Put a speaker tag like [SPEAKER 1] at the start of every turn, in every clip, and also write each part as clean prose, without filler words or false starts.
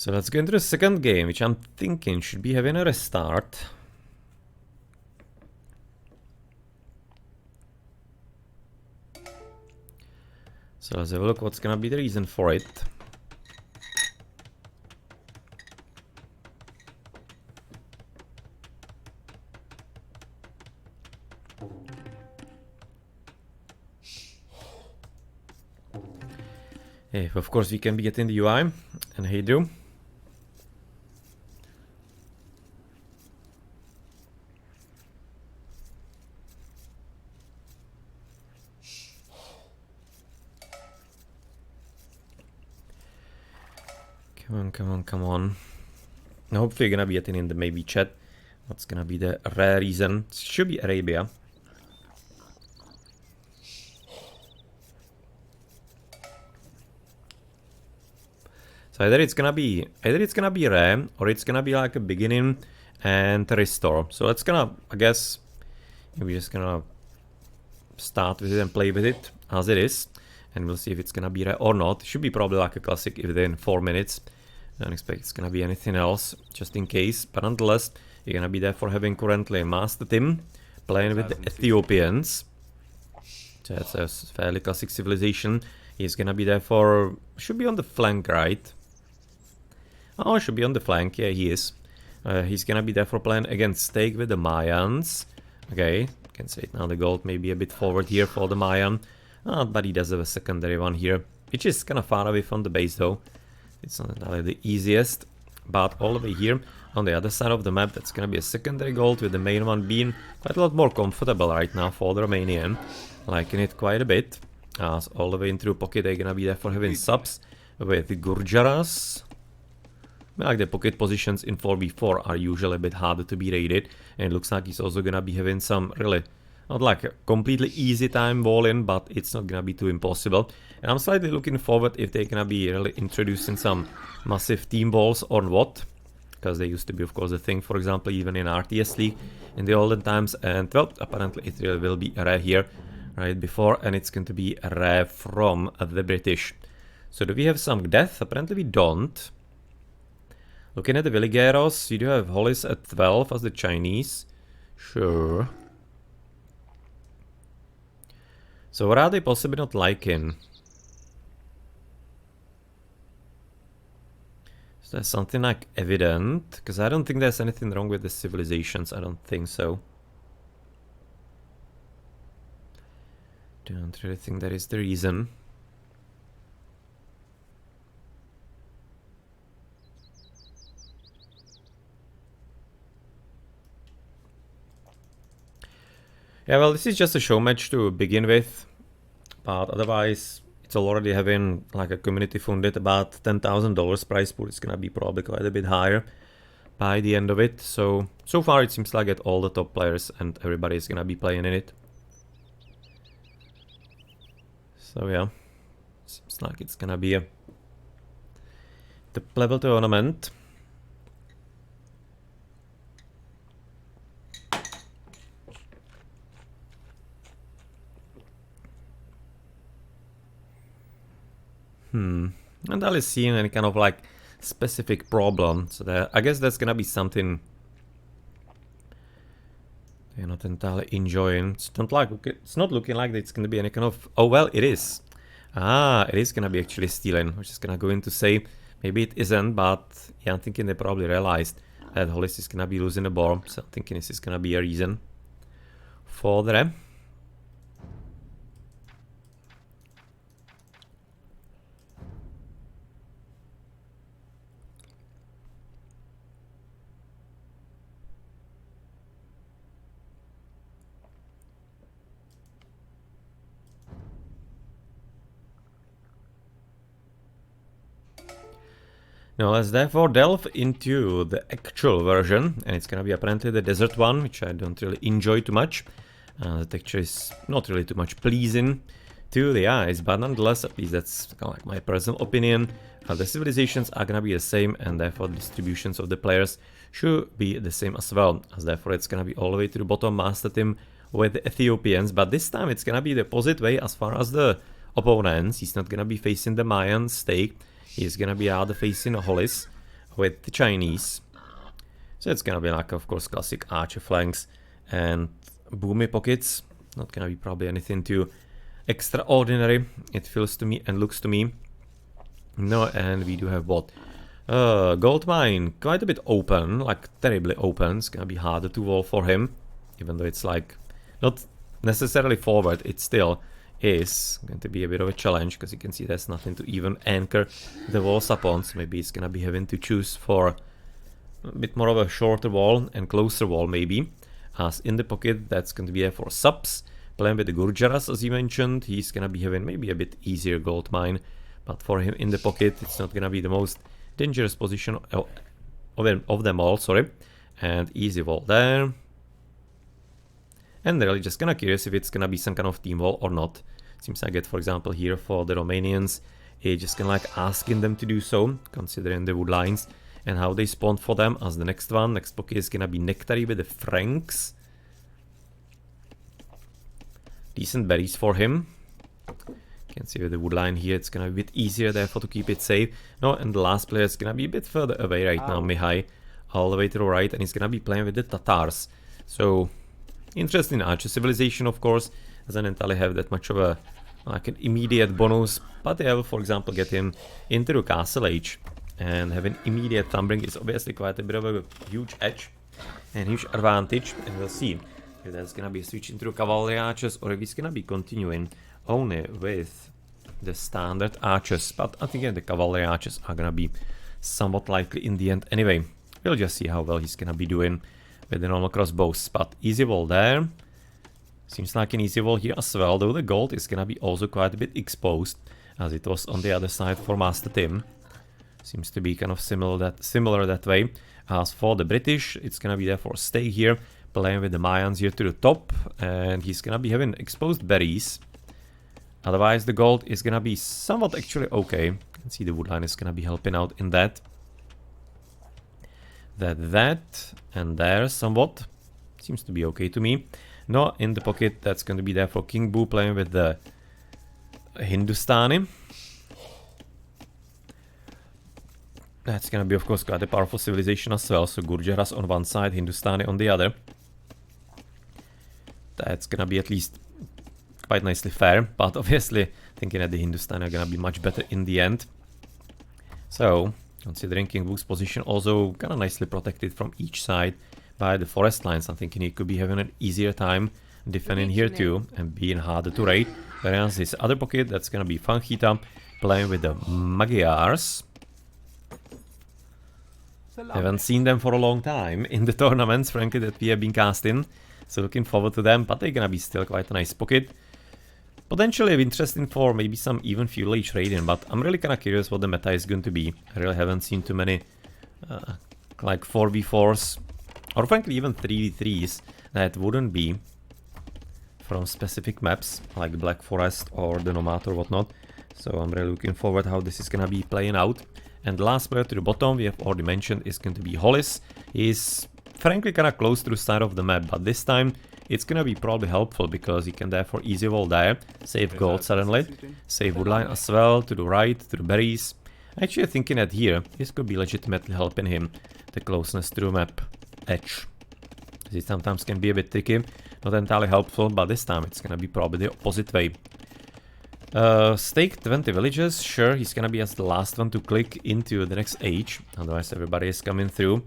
[SPEAKER 1] So let's go into the second game, which I'm thinking should be having a restart. So let's have a look what's gonna be the reason for it. Hey, of course we can be getting the UI, and hey Drew. Come on. Now hopefully you're gonna be getting in the maybe chat. What's gonna be the rare reason? It should be Arabia. So either it's gonna be rare or it's gonna be like a beginning and a restore. So it's gonna, I guess, we're just gonna start with it and play with it as it is, and we'll see if it's gonna be rare or not. It should be probably like a classic within 4 minutes. Don't expect it's gonna be anything else, just in case. But nonetheless, you're gonna be there for having currently MasterTim playing with the Ethiopians. So that's a fairly classic civilization. He's gonna be there for, should be on the flank, right? Oh, should be on the flank. Yeah, he is. He's gonna be there for playing against Stake with the Mayans. Okay, can say it now. The gold may be a bit forward here for the Mayan, but he does have a secondary one here, which is kind of far away from the base though. It's not entirely the easiest, but all the way here on the other side of the map, that's gonna be a secondary gold, with the main one being quite a lot more comfortable right now for the Romanian. Liking it quite a bit. So all the way in through pocket, they're gonna be there for having subs with the Gurjaras. Like the pocket positions in 4v4 are usually a bit harder to be raided, and it looks like he's also gonna be having some really, not like a completely easy time wall-in, but it's not gonna be too impossible. And I'm slightly looking forward if they're gonna be really introducing some massive team walls or what, because they used to be, of course, a thing, for example, even in RTS League in the olden times. And well, apparently it really will be rare here right before, and it's going to be rare from the British. So do we have some death? Apparently we don't. Looking at the Magyaros, you do have Hallis at 12 as the Chinese. Sure. So what are they possibly not liking? Is there something like evident? Because I don't think there's anything wrong with the Civilisations. I don't think so. Don't really think that is the reason. Yeah, well, this is just a show match to begin with, but otherwise it's already having like a community funded about $10,000 prize pool. It's gonna be probably quite a bit higher by the end of it. So far it seems like that all the top players and everybody is gonna be playing in it. So yeah, seems like it's gonna be a top level tournament. And that is seeing any kind of like specific problem. So I guess that's gonna be something they're not entirely enjoying. It's not looking like it's gonna be any kind of, oh well, it is. It is gonna be actually stealing. I was just gonna go in to say maybe it isn't, but yeah, I'm thinking they probably realized that Hallis is gonna be losing the ball. So I'm thinking this is gonna be a reason for that. Now let's therefore delve into the actual version, and it's gonna be apparently the desert one, which I don't really enjoy too much. The texture is not really too much pleasing to the eyes, but nonetheless, at least that's kind of like my personal opinion. The civilizations are gonna be the same, and therefore the distributions of the players should be the same as well, as therefore it's gonna be all the way to the bottom MasterTim with the Ethiopians, but this time it's gonna be the opposite way as far as the opponents. He's not gonna be facing the Mayan stake. He's gonna be either facing Hallis, with the Chinese. So it's gonna be like, of course, classic archer flanks and boomy pockets. Not gonna be probably anything too extraordinary, it feels to me and looks to me. No, and we do have what? Gold mine, quite a bit open, like terribly open. It's gonna be harder to wall for him, even though it's like not necessarily forward, it still is going to be a bit of a challenge, because you can see there's nothing to even anchor the walls upon, so maybe it's gonna be having to choose for a bit more of a shorter wall and closer wall maybe. As in the pocket, that's going to be there for saps, playing with the Gurjaras as you mentioned. He's gonna be having maybe a bit easier gold mine, but for him in the pocket it's not gonna be the most dangerous position of them all, sorry. And easy wall there. And really just kinda curious if it's gonna be some kind of team wall or not. Seems like it, for example, here for the Romanians, it's just kinda like asking them to do so, considering the wood lines and how they spawned for them. As the next one, next pocket is gonna be Nectarie with the Franks. Decent berries for him. You can see with the wood line here, it's gonna be a bit easier therefore to keep it safe. No, and the last player is gonna be a bit further away right now, Mihai, all the way to the right, and he's gonna be playing with the Tatars. So, interesting archer civilization, of course, doesn't entirely have that much of a like an immediate bonus, but they will, for example, get him into the castle age, and having immediate thumbring is obviously quite a bit of a huge edge and huge advantage, and we'll see if that's gonna be a switch into cavalry archers or if he's gonna be continuing only with the standard archers. But I think the cavalry archers are gonna be somewhat likely in the end anyway. We'll just see how well he's gonna be doing with the normal crossbows. But easy wall there. Seems like an easy wall here as well, though the gold is gonna be also quite a bit exposed, as it was on the other side for MasterTim. Seems to be kind of similar that way. As for the British, it's gonna be there for stay here, playing with the Mayans here to the top, and he's gonna be having exposed berries. Otherwise, the gold is gonna be somewhat actually okay. You can see the woodline is gonna be helping out in that. That, and there somewhat. Seems to be okay to me. No, in the pocket, that's going to be there for King Boo playing with the Hindustani. That's gonna be, of course, quite a powerful civilization as well. So Gurjaras on one side, Hindustani on the other. That's gonna be at least quite nicely fair, but obviously thinking that the Hindustani are gonna be much better in the end. So, considering King Boo's position also kind of nicely protected from each side by the forest lines, I'm thinking he could be having an easier time defending here too and being harder to raid. Whereas this other pocket, that's gonna be Fanjita playing with the Magyars. Haven't seen them for a long time in the tournaments, frankly, that we have been casting. So looking forward to them, but they're gonna be still quite a nice pocket. Potentially interesting for maybe some even fuel age raiding, but I'm really kind of curious what the meta is going to be. I really haven't seen too many like 4v4s, or frankly even 3v3s that wouldn't be from specific maps, like Black Forest or the Nomad or whatnot. So I'm really looking forward how this is gonna be playing out. And the last player to the bottom, we have already mentioned, is going to be Hallis. He's frankly kind of close to the side of the map, but this time it's gonna be probably helpful because he can therefore easy wall there, save gold suddenly, save woodline as well, to the right, to the berries. Actually thinking that here, this could be legitimately helping him, the closeness to the map edge. It sometimes can be a bit tricky, not entirely helpful, but this time it's gonna be probably the opposite way. Stake 20 villages, sure, he's gonna be as the last one to click into the next age, otherwise everybody is coming through.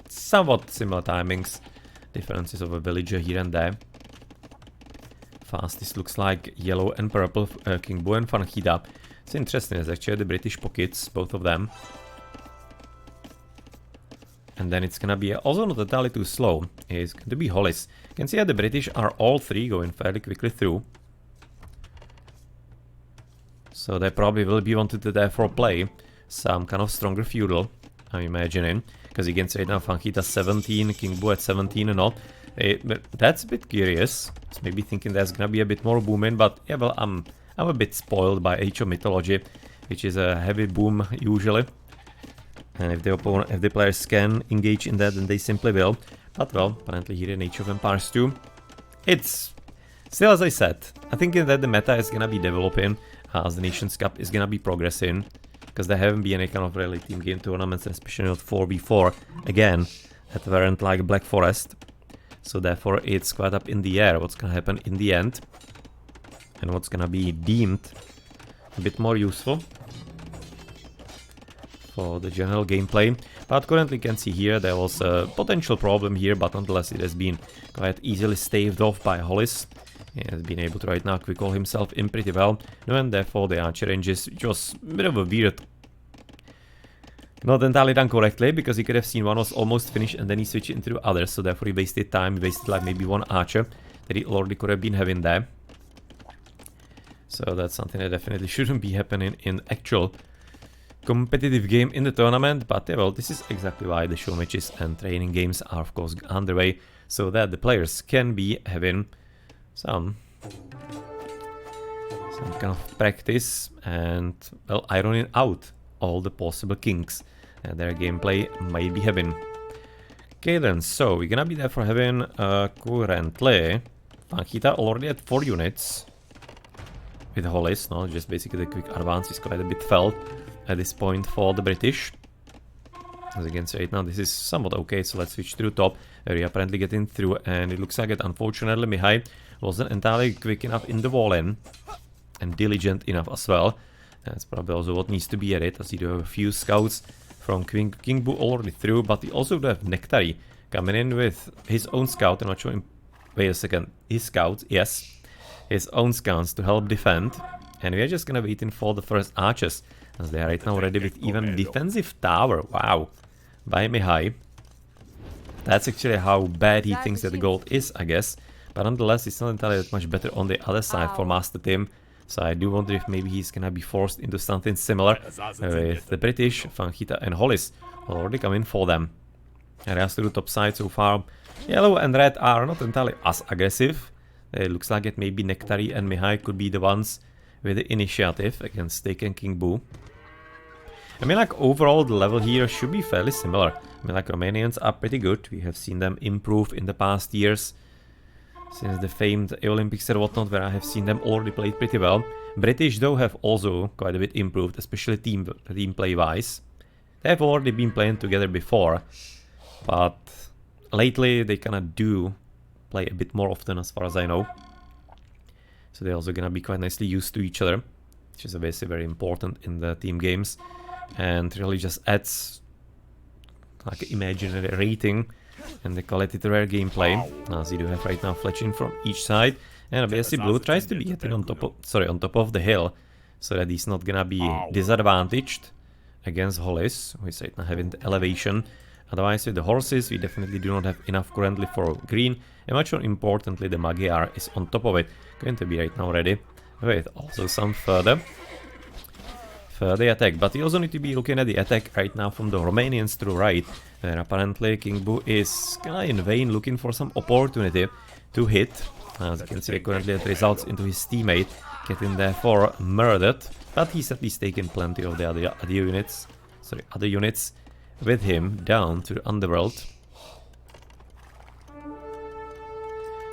[SPEAKER 1] Somewhat similar timings, differences of a villager here and there. Fastest looks like yellow and purple, King Boo and Fanjita. It's interesting, it's actually the British pockets, both of them. And then it's gonna be also not entirely too slow, it's going to be Hallis. You can see that the British are all three going fairly quickly through. So they probably will be wanted to therefore play some kind of stronger feudal, I'm imagining. Because you can see right now Fanjita 17, King Boo at 17 and all. But that's a bit curious. So maybe thinking there's gonna be a bit more booming, but yeah, well, I'm a bit spoiled by Age of Mythology, which is a heavy boom usually. And if the players can engage in that, then they simply will. But well, apparently here in Age of Empires 2, it's still, as I said, I think that the meta is gonna be developing as the Nations Cup is gonna be progressing. because there haven't been any kind of really team game tournaments, especially not 4v4 again that weren't like Black Forest. So therefore it's quite up in the air what's gonna happen in the end and what's gonna be deemed a bit more useful for the general gameplay. But currently you can see here there was a potential problem here, but nonetheless it has been quite easily staved off by Hallis. He has been able to right now quick call himself in pretty well. No, and therefore the archer ranges, which was a bit of a weird, not entirely done correctly, because he could have seen one was almost finished and then he switched into the other, so therefore he wasted time, he wasted like maybe one archer that he already could have been having there. So that's something that definitely shouldn't be happening in actual competitive game in the tournament, but yeah, well, this is exactly why the show matches and training games are of course underway, so that the players can be having some kind of practice and, well, ironing out all the possible kinks that their gameplay might be having. Okay then, so we're gonna be there for having currently Fanjita already at 4 units with Hallis, no, just basically the quick advance is quite a bit felt at this point for the British. As you can see right now, this is somewhat okay, so let's switch to the top, where we apparently getting through, and it looks like it, unfortunately, Mihai wasn't entirely quick enough in the wall-in, and diligent enough as well. That's probably also what needs to be added, as you do have a few scouts from King Bu already through, but we also do have Nectarie coming in with his own scout. I'm not sure. Wait a second, his scouts, yes, his own scouts to help defend, and we are just gonna waiting for the first archers, as they are right now ready with even defensive tower. Wow, by Mihai. That's actually how bad he thinks that the gold is, I guess. But nonetheless, it's not entirely that much better on the other side for MasterTim. So I do wonder if maybe he's gonna be forced into something similar with the British, Fanjita and Hallis already coming for them. And as to the top side so far, yellow and red are not entirely as aggressive. It looks like it maybe Nectarie and Mihai could be the ones with the initiative against Stoke and King Bu. I mean, like, overall the level here should be fairly similar. I mean, like, Romanians are pretty good. We have seen them improve in the past years, since the famed Olympics and whatnot, where I have seen them already played pretty well. British, though, have also quite a bit improved, especially team play-wise. They have already been playing together before, but lately they kind of do play a bit more often, as far as I know. So they're also gonna be quite nicely used to each other, which is obviously very important in the team games, and really just adds like an imaginary rating and the quality to their gameplay, as you do have right now fletching from each side. And obviously blue tries to be getting on top of the hill, so that he's not gonna be disadvantaged against Hallis, who is right now having the elevation. Otherwise, with the horses, we definitely do not have enough currently for green, and much more importantly, the Magyar is on top of it, going to be right now ready with also some further attack. But we also need to be looking at the attack right now from the Romanians to the right, where apparently King Bu is kinda in vain looking for some opportunity to hit. As you can see, currently it results into his teammate getting therefore murdered, but he's at least taken plenty of the other units with him down to the underworld.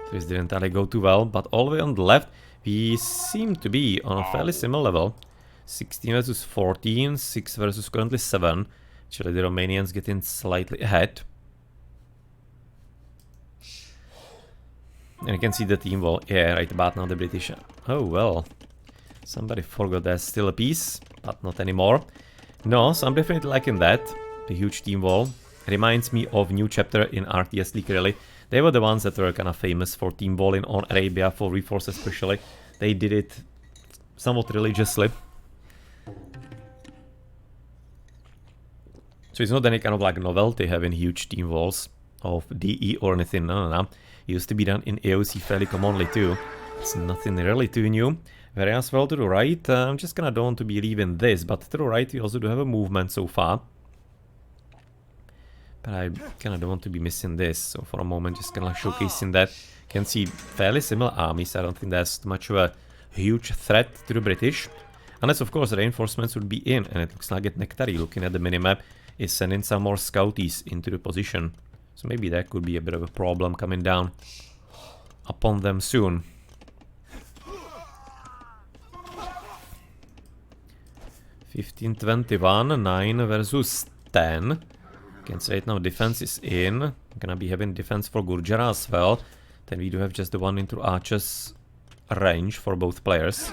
[SPEAKER 1] So this didn't really go too well, but all the way on the left we seem to be on a fairly similar level. 16 versus 14, 6 versus currently 7. Actually, the Romanians getting slightly ahead. And you can see the team wall. Yeah, right about now the British. Oh, well. Somebody forgot there's still a piece, but not anymore. No, so I'm definitely liking that. The huge team wall. Reminds me of new chapter in RTS League, really. They were the ones that were kind of famous for team walling on Arabia, for Reforce especially. They did it somewhat religiously. So it's not any kind of like novelty having huge team walls of DE or anything, no. It used to be done in AOC fairly commonly too. It's nothing really too new. Whereas well to the right, I'm just kinda don't want to be leaving this, but to the right we also do have a movement so far. But I kinda don't want to be missing this, so for a moment just kinda showcasing that. You can see fairly similar armies. I don't think that's much of a huge threat to the British. Unless of course reinforcements would be in, and it looks like at Nectarie, looking at the minimap, is sending some more scouties into the position. So maybe that could be a bit of a problem coming down upon them soon. 15-21, 9 versus 10. Can say right now defense is in. Gonna be having defense for Gurjara as well. Then we do have just the one into archers range for both players.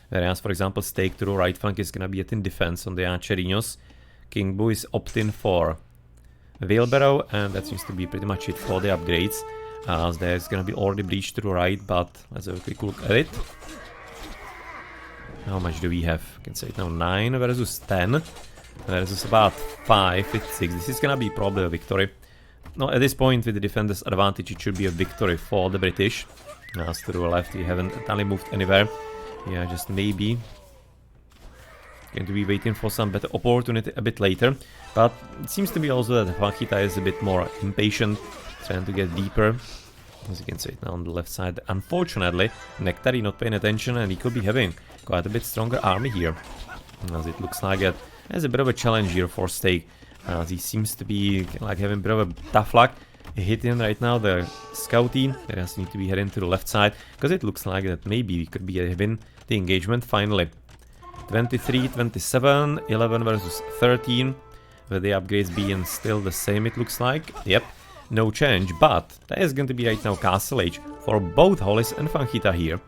[SPEAKER 1] Whereas, for example, stake to the right flank is gonna be in defense on the archerinos. King Bu is opting for wheelbarrow, and that seems to be pretty much it for the upgrades. As there's gonna be already breach to the right, but let's have a quick look at it. How much do we have? I can say it now 9 versus 10. Versus about 5 with 6. This is gonna be probably a victory. No, at this point with the defender's advantage it should be a victory for the British. As to the left we haven't entirely moved anywhere. Yeah, just maybe going to be waiting for some better opportunity a bit later. But it seems to be also that Fanjita is a bit more impatient, trying to get deeper. As you can see it now on the left side. Unfortunately, Nectarie not paying attention, and he could be having quite a bit stronger army here. As it looks like it has a bit of a challenge here for Stake. As he seems to be like having a bit of a tough luck. Hitting right now the scouting. There has need to be heading to the left side, because it looks like that maybe we could be having the engagement finally. 23-27, 11 versus 13. With the upgrades being still the same, it looks like. Yep, no change, but there is going to be right now Castle Age for both Hallis and Fanjita here.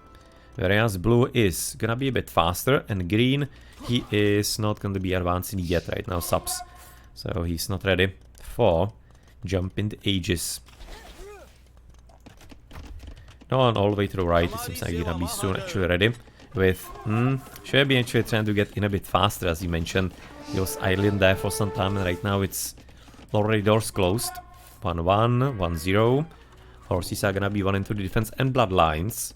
[SPEAKER 1] Whereas blue is gonna be a bit faster, and green, he is not going to be advancing yet right now, saps. So he's not ready for jump in the ages. No, and all the way to the right, it seems like he's gonna be soon actually ready. With, should be actually trying to get in a bit faster, as you mentioned. He was idling there for some time, and right now it's already doors closed. 1-1, 1-0. Horses are gonna be one into the defense and bloodlines.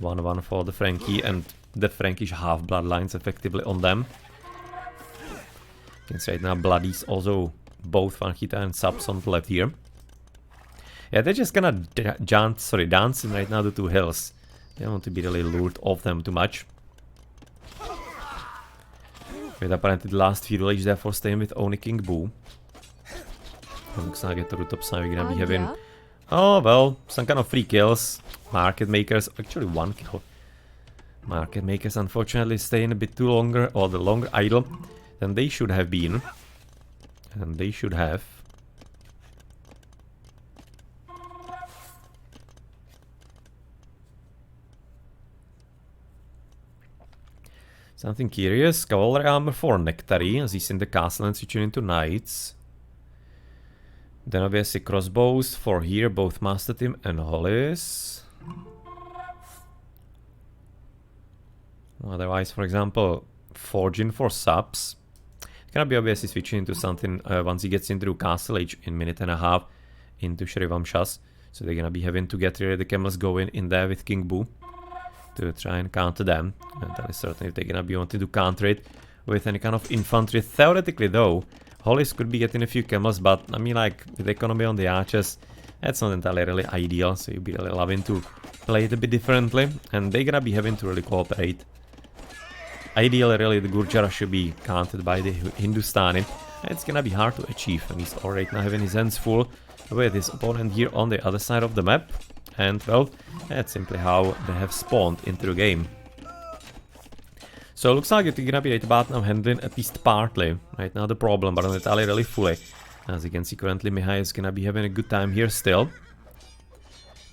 [SPEAKER 1] 1-1 for the Frankie, and the Frankish half bloodlines effectively on them. You can see right now bloodies also both Fanjita and saps on the left here. Yeah, they're just gonna dancing right now the two hills. They don't want to be really lured off them too much. With apparently the last few village therefore staying with only King Bu. Looks like at the top side we're gonna be having, oh well, some kind of free kills. Market makers, actually 1 kill. Market makers unfortunately staying a bit too longer, or the longer idle than they should have been. And they should have. Something curious. Cavalry armor for Nectarie, as he's in the castle and switching into knights. Then obviously crossbows for here, both MasterTim and Hallis. Otherwise, for example, forging for saps. Gonna be obviously switching into something once he gets into Castle Age in minute and a half into Shrivamshas. So they're gonna be having to get really the camels going in there with King Bu to try and counter them. And that is certainly if they're gonna be wanting to counter it with any kind of infantry. Theoretically though, Hallis could be getting a few camels, but I mean like with the economy on the archers, that's not entirely really ideal. So you'll be really loving to play it a bit differently, and they're gonna be having to really cooperate. Ideally, really, the Gurjara should be countered by the Hindustani. It's gonna be hard to achieve, and he's already now having his hands full with his opponent here on the other side of the map. And, well, that's simply how they have spawned into the game. So it looks like it's gonna be right about now handling at least partly right now the problem, but not entirely really fully. As you can see, currently Mihai is gonna be having a good time here still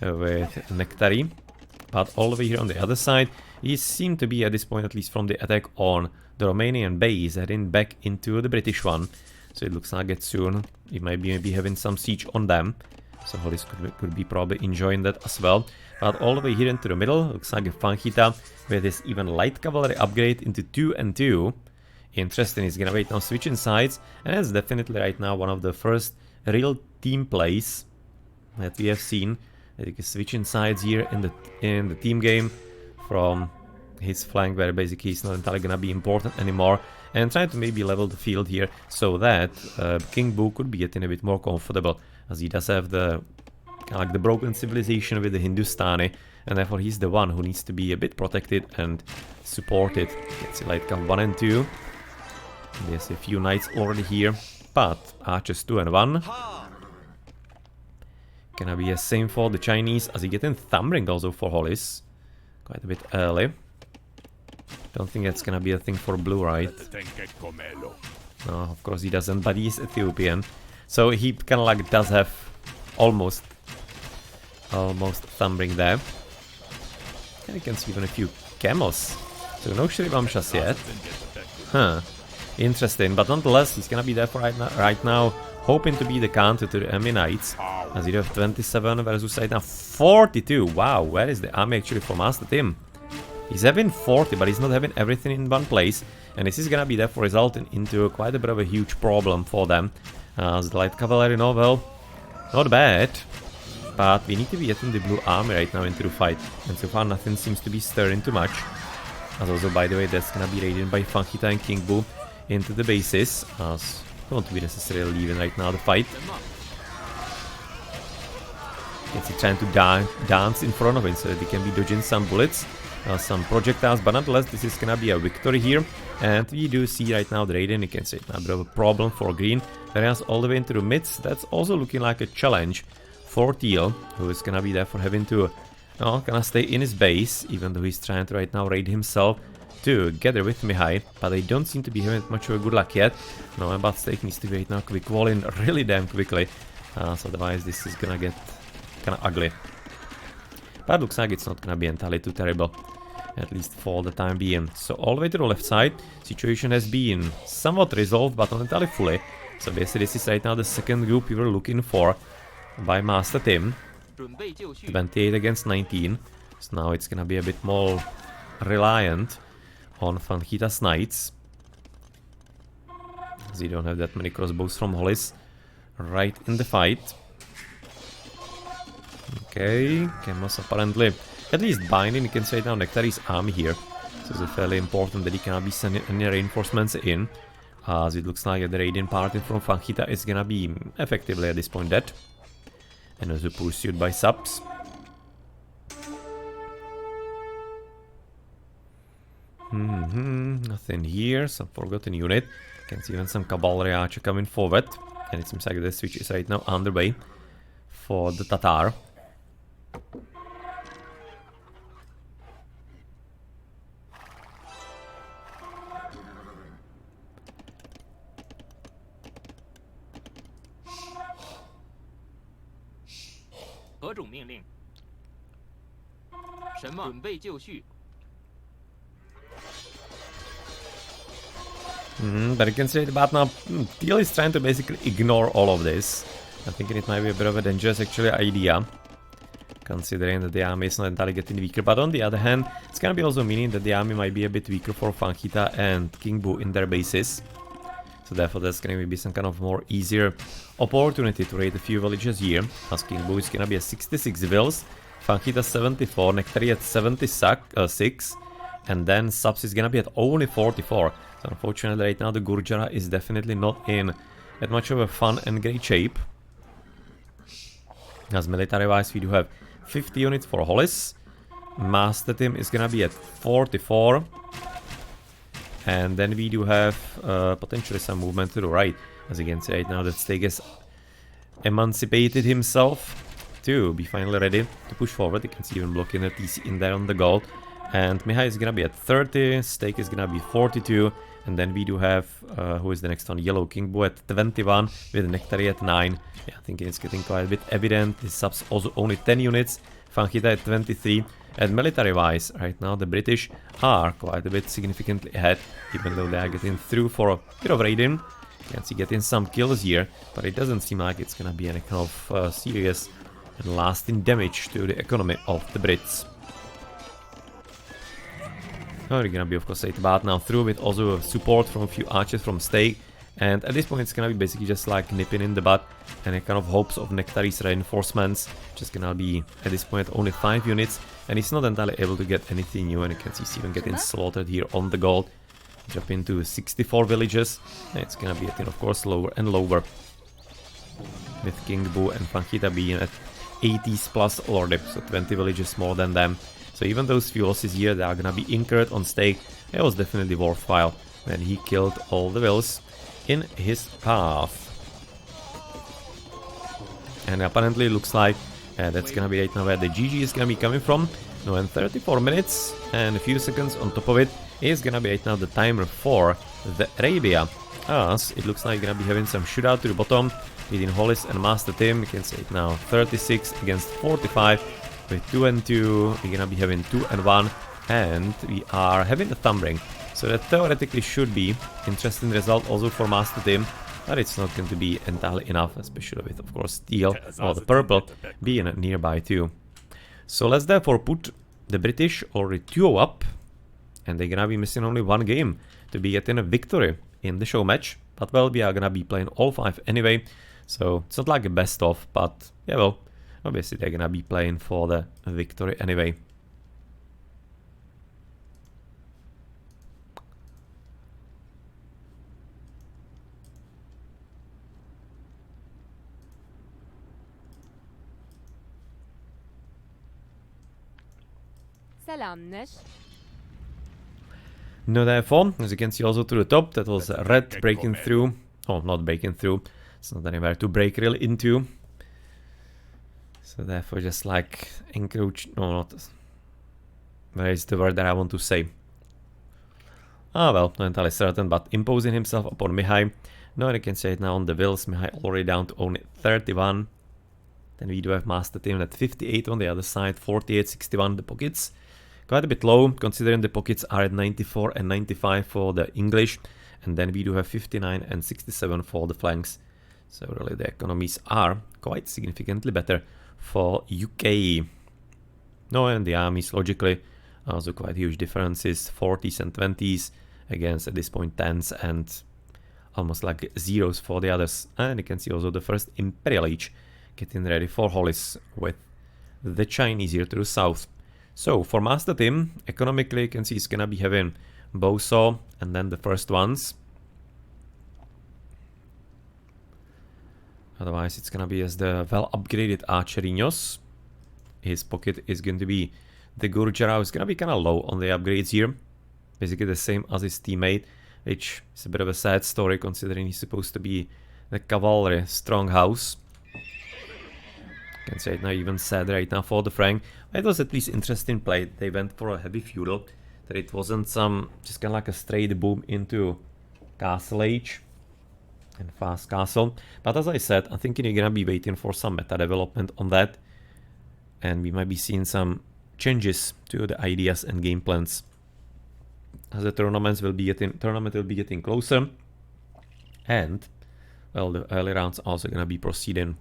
[SPEAKER 1] with Nectarie. But all the way here on the other side, he seemed to be at this point, at least from the attack on the Romanian base, heading back into the British one. So it looks like it soon he might be maybe having some siege on them. So Hallis could be probably enjoying that as well. But all the way here into the middle, looks like a Fanjita with this even light cavalry upgrade into 2 and 2. Interesting, he's gonna wait now switching sides, and that's definitely right now one of the first real team plays that we have seen. He can switch in sides here in the team game from his flank, where basically he's not entirely gonna be important anymore, and trying to maybe level the field here so that King Bu could be getting a bit more comfortable, as he does have the kind of like the broken civilization with the Hindustani, and therefore he's the one who needs to be a bit protected and supported. Let's see, light cav 1 and 2. There's a few knights already here, but archers 2 and 1. Gonna be the same for the Chinese, as he getting thumbring also for Hallis. Quite a bit early. Don't think that's gonna be a thing for blue, right? No, of course he doesn't, but he's Ethiopian. So he kinda like does have almost thumbring there. And you can see even a few camels. So no Shrivamshas yet. Huh. Interesting, but nonetheless he's gonna be there for right now, hoping to be the counter to the enemy knights. As you have 27 versus right now 42. Wow, where is the army actually for MasterTim? He's having 40, but he's not having everything in one place. And this is gonna be therefore resulting into quite a bit of a huge problem for them. As the light cavalry novel, not bad. But we need to be getting the blue army right now into the fight. And so far nothing seems to be stirring too much. As also, by the way, that's gonna be raided by Fanjita and King Boo into the bases. As they won't be necessarily leaving right now the fight. It's trying to dance in front of him so that he can be dodging some bullets, some projectiles, but nonetheless this is gonna be a victory here. And we do see right now the Raiden, you can say, a bit of a problem for green. Whereas all the way into the midst, that's also looking like a challenge for Teal, who is gonna be there for having to gonna stay in his base, even though he's trying to right now raid himself together with Mihai, but they don't seem to be having much of a good luck yet. No, but Stake needs to be right now quick walling really damn quickly, so otherwise this is gonna get kinda ugly. But it looks like it's not gonna be entirely too terrible, at least for the time being. So all the way to the left side, situation has been somewhat resolved, but not entirely fully. So basically this is right now the second group we were looking for by MasterTim. 28 against 19. So now it's gonna be a bit more reliant on Fanjita's knights, as you don't have that many crossbows from Hallis right in the fight. Okay, Camus apparently at least binding, you can say now, Nectarie's army here. So it's fairly important that he cannot be sending any reinforcements in, as it looks like the raiding party from Fanjita is gonna be effectively at this point dead. And also pursued by saps. Nothing here, some forgotten unit. Can see even some cavalry archer coming forward. And it seems like the switch is right now underway for the Tatar. But you can say about now, Teal is trying to basically ignore all of this. I think it might be a bit of a dangerous actually idea, considering that the army is not entirely getting weaker. But on the other hand, it's gonna be also meaning that the army might be a bit weaker for Fanjita and King Boo in their bases. So therefore that's gonna be some kind of more easier opportunity to raid a few villages here. As King Boo is gonna be at 66 vills, Fanjita 74, Nectarie at 76, and then Saps is gonna be at only 44. So unfortunately right now the Gurjara is definitely not in that much of a fun and great shape. As military wise we do have 50 units for Hallis. MasterTim is gonna be at 44. And then we do have potentially some movement to the right. As you can see right now that Stake has emancipated himself to be finally ready to push forward. You can see even blocking the TC in there on the gold. And Mihai is gonna be at 30, Stake is gonna be 42, and then we do have, who is the next one, Yellow King Boo at 21, with Nectarie at 9. Yeah, I think it's getting quite a bit evident. This subs also only 10 units, Fanjita at 23, and military-wise, right now the British are quite a bit significantly ahead, even though they are getting through for a bit of raiding. You can see getting some kills here, but it doesn't seem like it's gonna be any kind of serious and lasting damage to the economy of the Brits. We're gonna be of course 8 baht now through, with also support from a few archers from Stake. And at this point it's gonna be basically just like nipping in the butt and a kind of hopes of Nectarie's reinforcements. Just gonna be at this point only 5 units, and he's not entirely able to get anything new, and you can see he's even getting slaughtered here on the gold. Drop into 64 villages, and it's gonna be getting of course lower and lower, with King Boo and Fanjita being at 80s plus already, so 20 villages more than them. So even those few losses here that are gonna be incurred on Stake, it was definitely worthwhile when he killed all the vills in his path. And apparently it looks like that's gonna be right now where the GG is gonna be coming from. No, and 34 minutes and a few seconds on top of it is gonna be right now the timer for the Arabia. As it looks like gonna be having some shootout to the bottom between Hallis and MasterTim. You can see it now 36 against 45 with 2 and 2. We're gonna be having 2 and 1, and we are having a thumb ring. So that theoretically should be interesting result also for MasterTim, but it's not going to be entirely enough, especially with, of course, steel or the purple being nearby too. So let's therefore put the British or the duo up, and they're gonna be missing only one game to be getting a victory in the show match. But well, we are gonna be playing all 5 anyway, so it's not like a best of, but yeah, well, obviously they're gonna be playing for the victory anyway. No, therefore, as you can see also to the top, that was red breaking through. Oh, not breaking through. It's not anywhere to break really into. So therefore just like encroach, no, not. Where is the word that I want to say? Ah, well, not entirely certain, but imposing himself upon Mihai. No, I can say it now on the Wills. Mihai already down to only 31. Then we do have MasterTim at 58 on the other side, 48, 61 the pockets. Quite a bit low, considering the pockets are at 94 and 95 for the English. And then we do have 59 and 67 for the flanks. So really the economies are quite significantly better for UK. No, and the armies logically also quite huge differences, 40s and 20s against at this point 10s and almost like zeros for the others. And you can see also the first Imperial Age getting ready for Hallis with the Chinese here to the south. So for MasterTim, economically you can see it's gonna be having Bowsaw and then the first ones. Otherwise it's gonna be as the well upgraded Archerinos. His pocket is going to be the Gurjaras. Is gonna be kinda low on the upgrades here. Basically the same as his teammate, which is a bit of a sad story considering he's supposed to be the cavalry strong house. Can say it now even sad right now for the Frank. It was at least interesting play. They went for a heavy feudal. That it wasn't some just kind of like a straight boom into castle age and fast castle. But as I said, I think you're gonna be waiting for some meta development on that, and we might be seeing some changes to the ideas and game plans as the tournament will be getting closer, and well, the early rounds are also gonna be proceeding.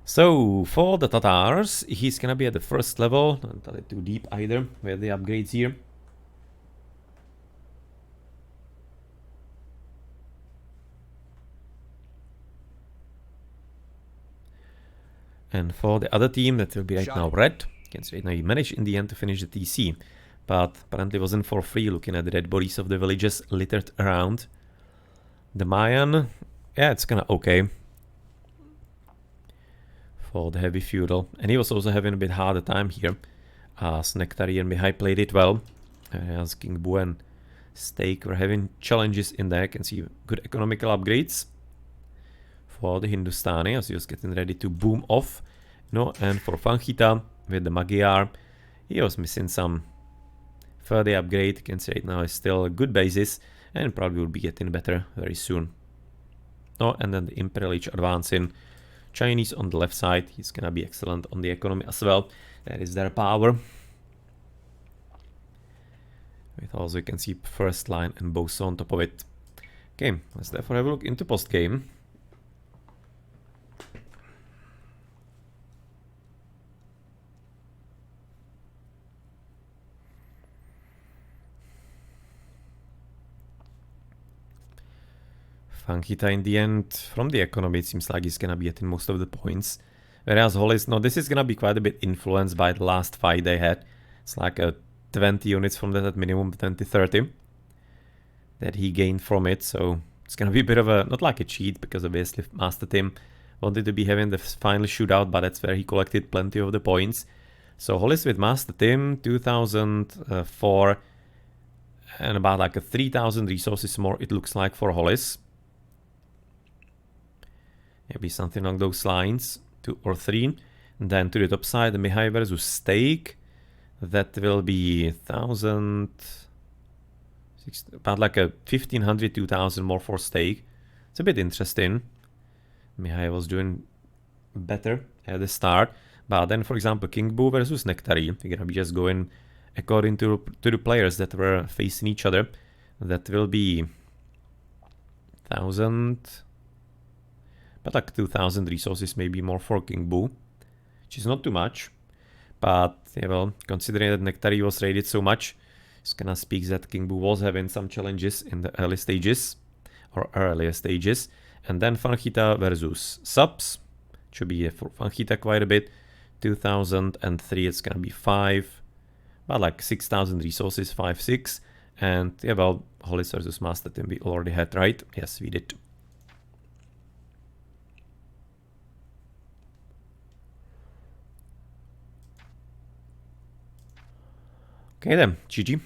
[SPEAKER 1] So for the Tatars, he's gonna be at the first level, not too deep either, where the upgrades here. And for the other team, that will be right now red. You can see right now he managed in the end to finish the TC, but apparently wasn't for free, looking at the dead bodies of the villagers littered around. The Mayan, yeah, it's kinda okay for the heavy feudal, and he was also having a bit harder time here as Nectarie and Mihai played it well, as King Bu and Stake were having challenges in there. You can see good economical upgrades for the Hindustani as he was getting ready to boom off. No, and for Fanjita with the Magyar, he was missing some further upgrade. You can see it now is still a good basis and probably will be getting better very soon. No, and then the Imperial Age advancing. Chinese on the left side, he's gonna be excellent on the economy as well. That is their power. With also you can see first line and both on top of it. Okay, let's therefore have a look into post game. Fanjita in the end, from the economy, it seems like he's gonna be getting most of the points. Whereas Hallis, no, this is gonna be quite a bit influenced by the last fight they had. It's like a 20 units from that at minimum, 20-30 that he gained from it. So it's gonna be a bit of a, not like a cheat, because obviously MasterTim wanted to be having the final shootout, but that's where he collected plenty of the points. So Hallis with MasterTim, 2004, and about like a 3,000 resources more, it looks like, for Hallis. Maybe something along those lines, 2 or 3. And then to the top side, the Mihai versus Stake. That will be 1,000... about like a 1,500, 2,000 more for stake. It's a bit interesting. Mihai was doing better at the start. But then, for example, King Boo versus Nectarie. We're gonna be just going according to the players that were facing each other. That will be 1,000... but like 2,000 resources, maybe more for King Boo, which is not too much. But, yeah, well, considering that Nectarie was raided so much, it's gonna speak that King Boo was having some challenges in the early stages, or earlier stages. And then Fanjita versus Saps. Should be for Fanjita quite a bit. 2,003, it's gonna be 5. About like 6,000 resources, 5, 6. And, yeah, well, Hallis versus MasterTim we already had, right? Yes, we did. Okay then, GG.